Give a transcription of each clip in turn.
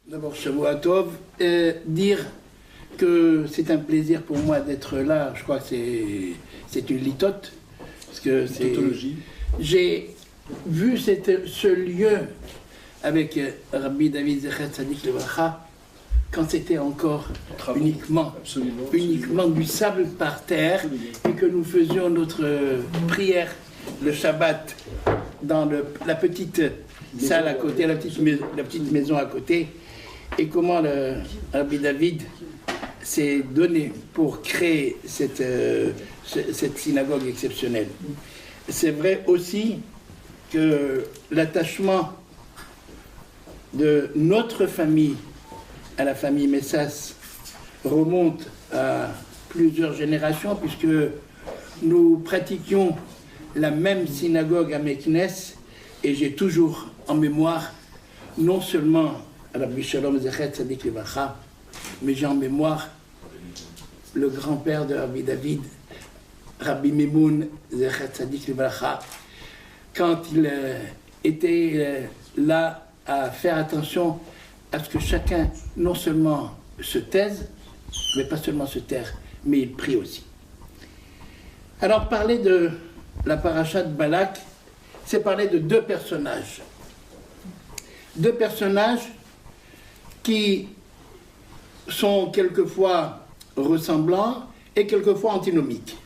D'abord, Shavua Tov, dire que c'est un plaisir pour moi d'être là, je crois que c'est une litote, parce que c'est... Tautologie. J'ai vu ce lieu avec Rabbi David Zecher Tzadik Lebracha, quand c'était encore uniquement du sable par terre, et que nous faisions notre prière le Shabbat dans la petite salle à côté, la petite maison à côté, et comment le Rabbi David s'est donné pour créer cette synagogue exceptionnelle. C'est vrai aussi que l'attachement de notre famille à la famille Messas remonte à plusieurs générations, puisque nous pratiquions la même synagogue à Meknes, et j'ai toujours en mémoire non seulement Rabbi Shalom Zecher Tzadik Lebracha, mais j'ai en mémoire le grand-père de Rabbi David, Rabbi Memoun Zecher Tzadik Lebracha, quand il était là à faire attention à ce que chacun non seulement se taise, mais pas seulement se taire, mais il prie aussi. Alors parler de la paracha de Balak, c'est parler de deux personnages. Deux personnages qui sont quelquefois ressemblants et quelquefois antinomiques.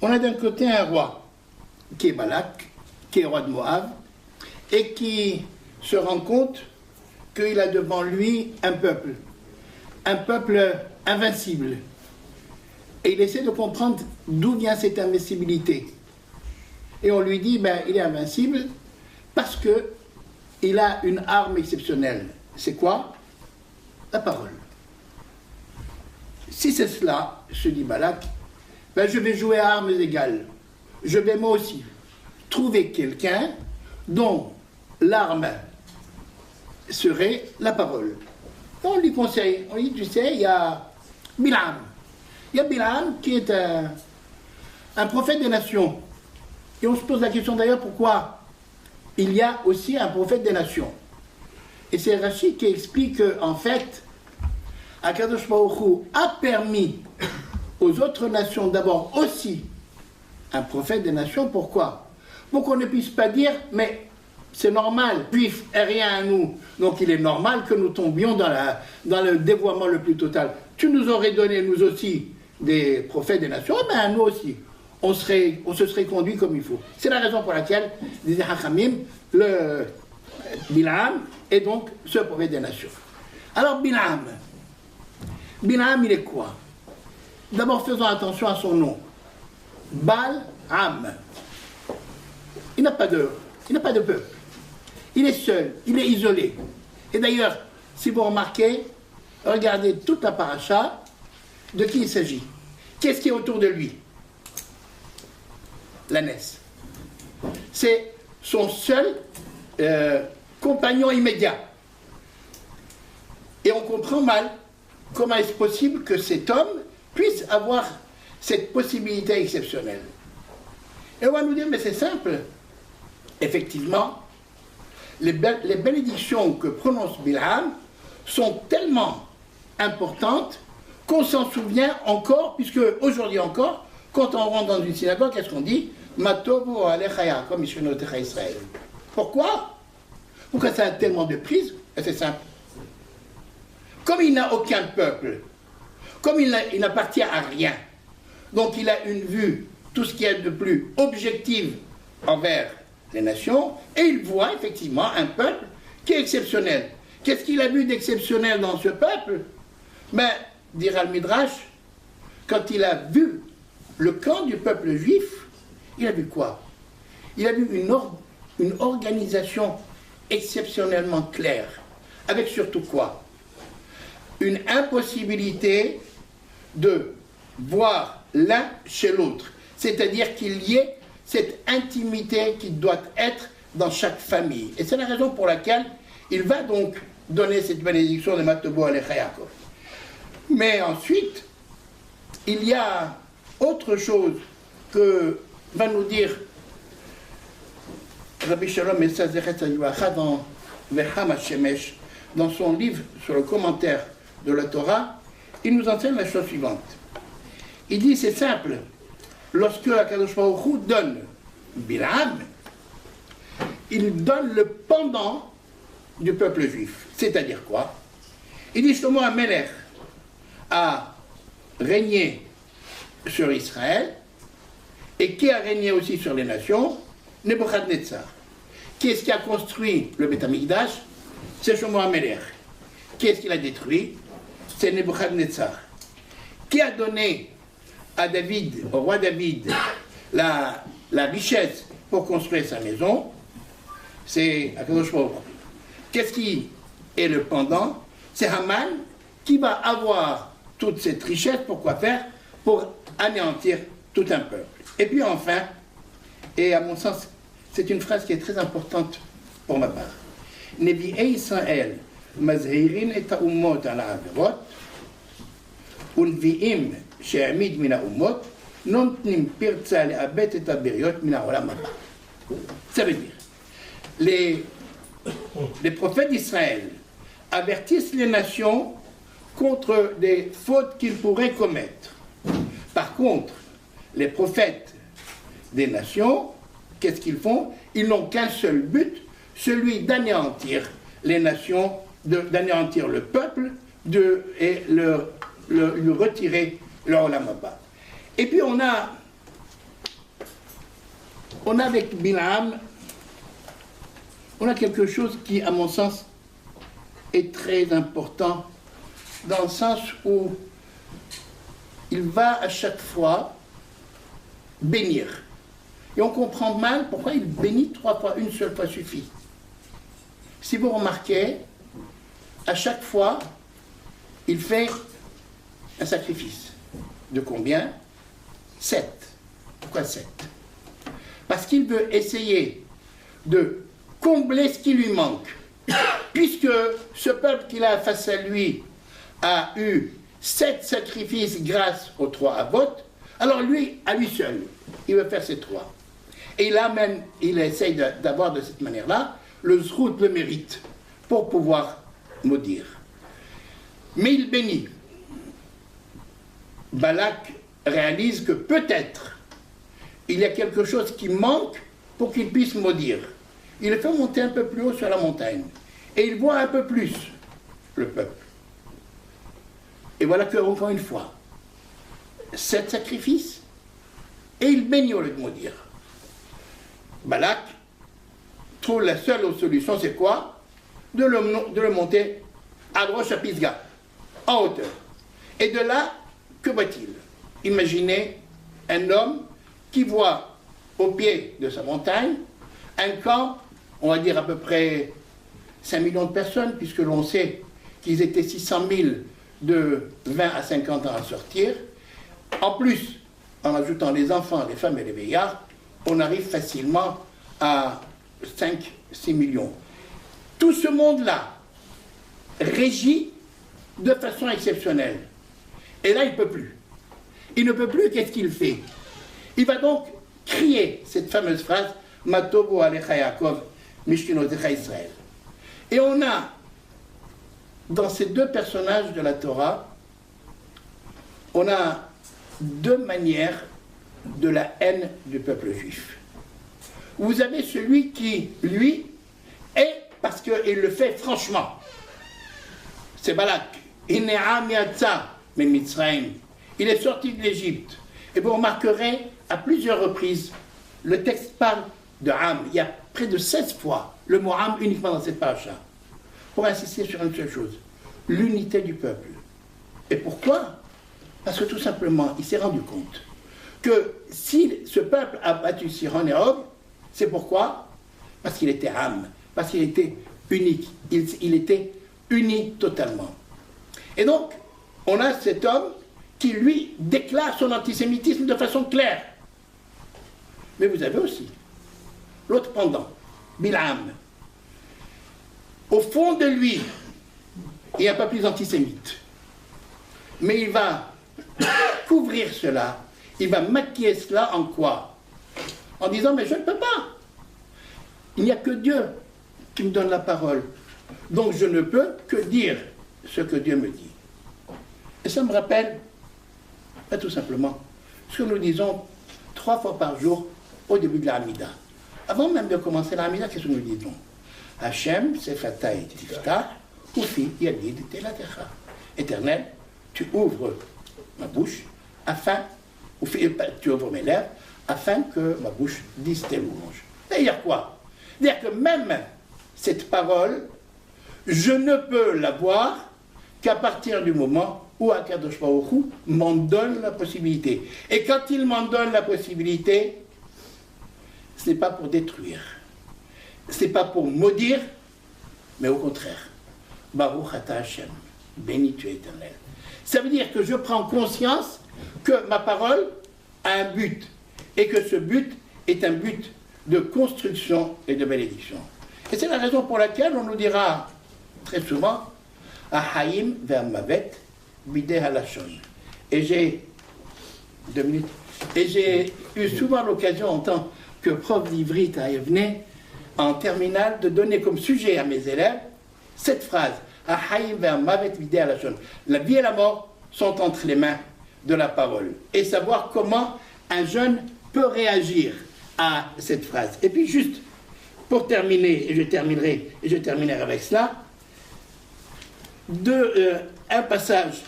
On a d'un côté un roi, qui est Balak, qui est roi de Moab, et qui se rend compte qu'il a devant lui un peuple invincible. Et il essaie de comprendre d'où vient cette invincibilité. Et on lui dit, il est invincible parce qu'il a une arme exceptionnelle. C'est quoi? La parole. Si c'est cela, se dit Balak, je vais jouer à armes égales. Je vais moi aussi trouver quelqu'un dont l'arme serait la parole. Et on lui conseille, on lui dit, tu sais, il y a Bilam. Il y a Bilam qui est un prophète des nations. Et on se pose la question d'ailleurs pourquoi il y a aussi un prophète des nations. Et c'est Rashi qui explique qu'en fait, Akadosh Baruch Hu a permis aux autres nations d'abord aussi un prophète des nations. Pourquoi? Pour qu'on ne puisse pas dire, mais c'est normal, juif est rien à nous, donc il est normal que nous tombions dans le dévoiement le plus total. Tu nous aurais donné, nous aussi, des prophètes des nations, nous aussi, on se serait conduit comme il faut. C'est la raison pour laquelle, disait Hachamim, le Bilam est donc ce prophète des nations. Alors Bilam, il est quoi? D'abord, faisons attention à son nom. Bal-Am. Il n'a pas de peuple. Il est seul, il est isolé. Et d'ailleurs, si vous remarquez, regardez toute la paracha, de qui il s'agit. Qu'est-ce qui est autour de lui? L'ânesse. C'est son seul compagnon immédiat. Et on comprend mal comment est-ce possible que cet homme puisse avoir cette possibilité exceptionnelle. Et on va nous dire, mais c'est simple. Effectivement, les bénédictions que prononce Bilam sont tellement importantes qu'on s'en souvient encore, puisque aujourd'hui encore, quand on rentre dans une synagogue, qu'est-ce qu'on dit? Matovu alechaya, comme Mishenotecha Israël. Pourquoi? Pourquoi ça a tellement de prise? C'est simple. Comme il n'a aucun peuple, comme il n'appartient à rien, donc il a une vue, tout ce qu'il y a de plus objective envers les nations, et il voit effectivement un peuple qui est exceptionnel. Qu'est-ce qu'il a vu d'exceptionnel dans ce peuple? Dira le Midrash, quand il a vu le camp du peuple juif, il a vu quoi? Il a vu une organisation exceptionnellement claire, avec surtout quoi? Une impossibilité de voir l'un chez l'autre, c'est-à-dire qu'il y ait cette intimité qui doit être dans chaque famille. Et c'est la raison pour laquelle il va donc donner cette bénédiction de Matobo Alecha Yaakov. Mais ensuite, il y a autre chose que va nous dire Rabbi Shalom Zecher Tzadik Lebracha dans Vecham HaShemesh, dans son livre sur le commentaire de la Torah, il nous enseigne la chose suivante. Il dit, c'est simple, lorsque Akadosh Baruch Hu donne Bilam, il donne le pendant du peuple juif. C'est-à-dire quoi? Il dit, Shlomo HaMelech a régné sur Israël, et qui a régné aussi sur les nations? Nebuchadnezzar. Qui est-ce qui a construit le Beth Amikdash? C'est Shlomo HaMelech. Qui est-ce qui l'a détruit? C'est Nebuchadnezzar. Qui a donné à David, au roi David, la richesse pour construire sa maison? C'est Akadosh Baruch Hu. Qu'est-ce qui est le pendant? C'est Haman qui va avoir toute cette richesse pour quoi faire? Pour anéantir tout un peuple. Et puis enfin, et à mon sens, c'est une phrase qui est très importante pour ma part. Nevi'ei Israël mazhirin et ha'ummot al ha'averot unvi'im she'amid min ha'ummot notnim pirtza le'abet et ha'beriot min ha'olam haba. Ça veut dire, les prophètes d'Israël avertissent les nations contre des fautes qu'ils pourraient commettre. Par contre, les prophètes des nations, qu'est-ce qu'ils font? Ils n'ont qu'un seul but, celui d'anéantir les nations, d'anéantir le peuple et lui retirer leur olam haba. Et puis on a avec Bilam, on a quelque chose qui, à mon sens, est très important, dans le sens où il va à chaque fois bénir. Et on comprend mal pourquoi il bénit 3 fois, une seule fois suffit. Si vous remarquez, à chaque fois, il fait un sacrifice. De combien? 7. Pourquoi 7? Parce qu'il veut essayer de combler ce qui lui manque. Puisque ce peuple qu'il a face à lui a eu 7 sacrifices grâce aux 3 Avot, alors lui, à lui seul, il veut faire ces 3. Et là même, il essaye d'avoir de cette manière-là le zrout, le mérite, pour pouvoir maudire. Mais il bénit. Balak réalise que peut-être il y a quelque chose qui manque pour qu'il puisse maudire. Il le fait monter un peu plus haut sur la montagne. Et il voit un peu plus le peuple. Et voilà que, encore une fois, 7 sacrifices, et il bénit au lieu de maudire. Balak trouve la seule solution, c'est quoi? De le monter à droite à Pisga, en hauteur. Et de là, que voit-il? Imaginez un homme qui voit au pied de sa montagne un camp, on va dire à peu près 5 millions de personnes, puisque l'on sait qu'ils étaient 600 000 de 20 à 50 ans à sortir. En plus, en ajoutant les enfants, les femmes et les vieillards, on arrive facilement à 5-6 millions. Tout ce monde-là régit de façon exceptionnelle. Et là, il ne peut plus. Il ne peut plus, qu'est-ce qu'il fait? Il va donc crier cette fameuse phrase « Matovo alecha Yaakov, mishkinotecha Israël ». Et on a, dans ces 2 personnages de la Torah, on a 2 manières de la haine du peuple juif. Vous avez celui qui, lui, est, parce qu'il le fait franchement. C'est Balak. Il est sorti de l'Égypte. Et vous remarquerez, à plusieurs reprises, le texte parle de Ham. Il y a près de 16 fois le mot Ham uniquement dans cette paracha. Pour insister sur une seule chose, l'unité du peuple. Et pourquoi? Parce que tout simplement, il s'est rendu compte que si ce peuple a battu Sihon et Og, c'est pourquoi? Parce qu'il était Ham, parce qu'il était unique, il était uni totalement. Et donc, on a cet homme qui, lui, déclare son antisémitisme de façon claire. Mais vous avez aussi l'autre pendant, Bilam. Au fond de lui, il n'y a pas plus antisémite. Mais il va couvrir cela, il va maquiller cela en quoi? En disant, mais je ne peux pas. Il n'y a que Dieu qui me donne la parole. Donc je ne peux que dire ce que Dieu me dit. Et ça me rappelle, tout simplement, ce que nous disons 3 fois par jour au début de la Hamida. Avant même de commencer la Hamida, qu'est-ce que nous disons? Hachem, Sefata et Tifta, Ufi, Yadid, Telatecha. Éternel, tu ouvres ma bouche, tu ouvres mes lèvres, afin que ma bouche dise tes louanges. C'est-à-dire quoi? C'est-à-dire que même cette parole, je ne peux l'avoir qu'à partir du moment où Akadosh Baruch Hu m'en donne la possibilité. Et quand il m'en donne la possibilité, ce n'est pas pour détruire, ce n'est pas pour maudire, mais au contraire. Baruch Ata Hashem, béni tu es éternel. Ça veut dire que je prends conscience que ma parole a un but, et que ce but est un but de construction et de bénédiction. Et c'est la raison pour laquelle on nous dira très souvent Ahaim ve'amavet bideh halashon. Et j'ai 2 minutes. Et j'ai eu souvent l'occasion, en tant que prof d'ivrit à Yevne, en terminale, de donner comme sujet à mes élèves cette phrase Ahaim ve'amavet bideh halashon. La vie et la mort sont entre les mains de la parole. Et savoir comment un jeune peut réagir à cette phrase. Et puis juste pour terminer, et je terminerai avec cela, un passage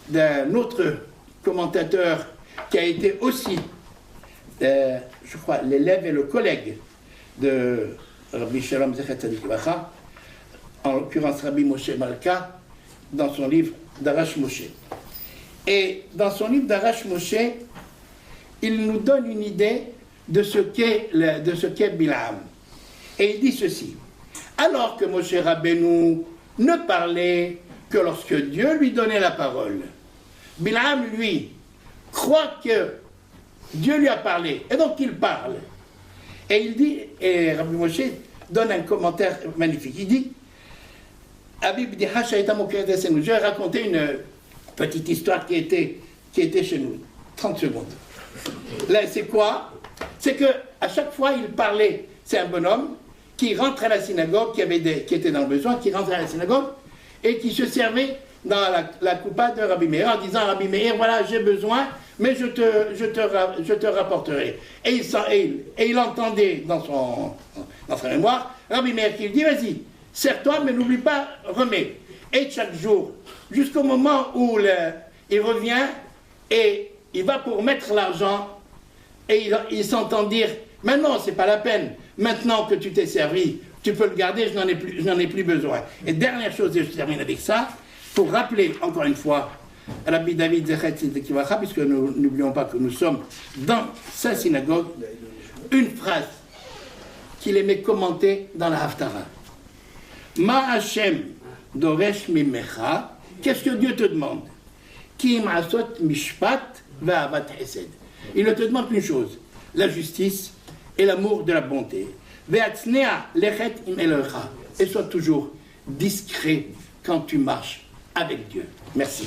d'un autre commentateur qui a été aussi, je crois, l'élève et le collègue de Rabbi Shalom Zechat Tzadik Livracha, en l'occurrence Rabbi Moshe Malka, dans son livre d'Arash Moshe. Et dans son livre d'Arash Moshe, il nous donne une idée de ce qu'est Bilam. Et il dit ceci: alors que Moshe Rabbeinu ne parlait que lorsque Dieu lui donnait la parole, Bilam, lui, croit que Dieu lui a parlé, et donc il parle. Et il dit, et Rabbi Moshe donne un commentaire magnifique, il dit, je vais raconter une petite histoire qui était chez nous, 30 secondes. Là, c'est quoi? C'est qu'à chaque fois, il parlait, c'est un bonhomme qui rentre à la synagogue, qui était dans le besoin, qui rentrait à la synagogue et qui se servait dans la coupa de Rabbi Meir en disant: Rabbi Meir, voilà, j'ai besoin, mais je te rapporterai. Et il entendait dans sa mémoire Rabbi Meir qui lui dit: vas-y, sers-toi, mais n'oublie pas, remets. Et chaque jour, jusqu'au moment où il revient et il va pour mettre l'argent, et il s'entend dire: mais non, c'est pas la peine, maintenant que tu t'es servi, tu peux le garder, je n'en ai plus besoin. Et dernière chose, et je termine avec ça, pour rappeler encore une fois Rabbi David Zechat Tzadik Livracha, puisque nous n'oublions pas que nous sommes dans sa synagogue, une phrase qu'il aimait commenter dans la Haftara. Ma Hashem doresh mimecha, qu'est-ce que Dieu te demande? Ki ma'asot mishpat ve'avat hesed. Il ne te demande qu'une chose, la justice et l'amour de la bonté. Ve'atznea lechet im Elohecha. Et sois toujours discret quand tu marches avec Dieu. Merci.